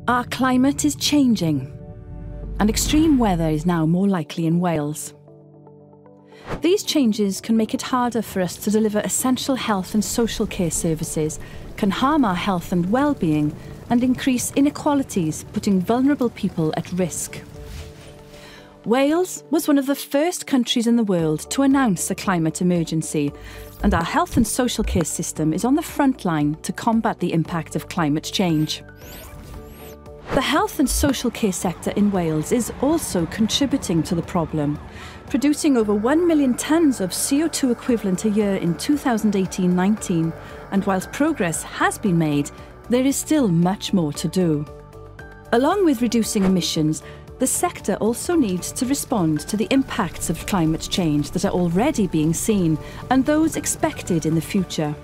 Our climate is changing, and extreme weather is now more likely in Wales. These changes can make it harder for us to deliver essential health and social care services, can harm our health and well-being, and increase inequalities, putting vulnerable people at risk. Wales was one of the first countries in the world to announce a climate emergency, and our health and social care system is on the front line to combat the impact of climate change. The health and social care sector in Wales is also contributing to the problem, producing over 1 million tonnes of CO2 equivalent a year in 2018-19, and whilst progress has been made, there is still much more to do. Along with reducing emissions, the sector also needs to respond to the impacts of climate change that are already being seen and those expected in the future.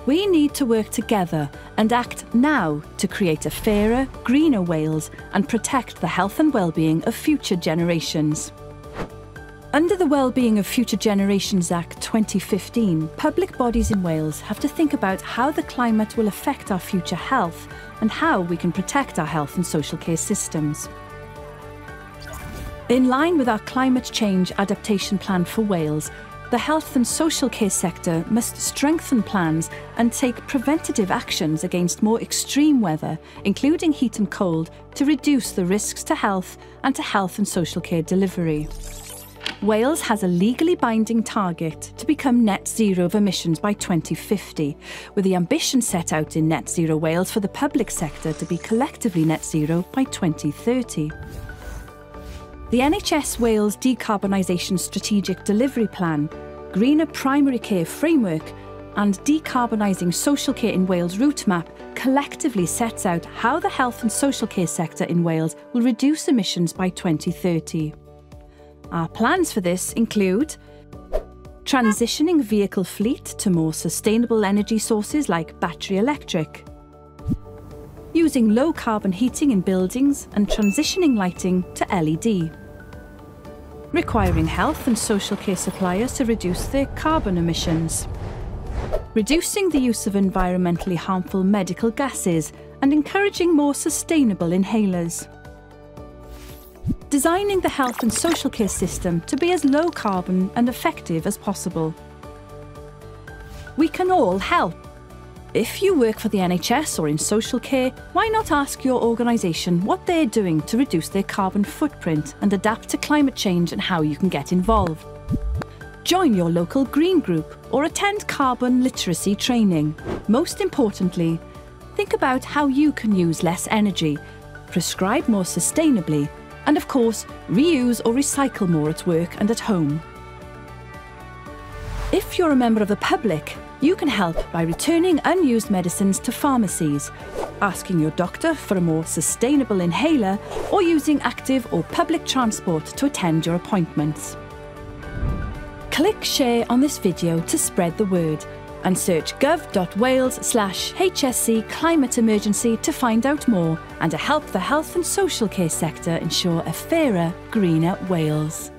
We need to work together and act now to create a fairer, greener Wales and protect the health and well-being of future generations. Under the Wellbeing of Future Generations Act 2015, public bodies in Wales have to think about how the climate will affect our future health and how we can protect our health and social care systems. In line with our Climate Change Adaptation Plan for Wales, the health and social care sector must strengthen plans and take preventative actions against more extreme weather, including heat and cold, to reduce the risks to health and to health and social care delivery. Wales has a legally binding target to become net zero of emissions by 2050, with the ambition set out in Net Zero Wales for the public sector to be collectively net zero by 2030. The NHS Wales Decarbonisation Strategic Delivery Plan, Greener Primary Care Framework and Decarbonising Social Care in Wales Route Map collectively sets out how the health and social care sector in Wales will reduce emissions by 2030. Our plans for this include transitioning vehicle fleet to more sustainable energy sources like battery electric, using low-carbon heating in buildings and transitioning lighting to LED, requiring health and social care suppliers to reduce their carbon emissions, reducing the use of environmentally harmful medical gases and encouraging more sustainable inhalers, designing the health and social care system to be as low carbon and effective as possible. We can all help. If you work for the NHS or in social care, why not ask your organisation what they're doing to reduce their carbon footprint and adapt to climate change and how you can get involved? Join your local green group or attend carbon literacy training. Most importantly, think about how you can use less energy, prescribe more sustainably, and of course, reuse or recycle more at work and at home. If you're a member of the public, you can help by returning unused medicines to pharmacies, asking your doctor for a more sustainable inhaler, or using active or public transport to attend your appointments. Click share on this video to spread the word and search gov.wales/HSC climate emergency to find out more and to help the health and social care sector ensure a fairer, greener Wales.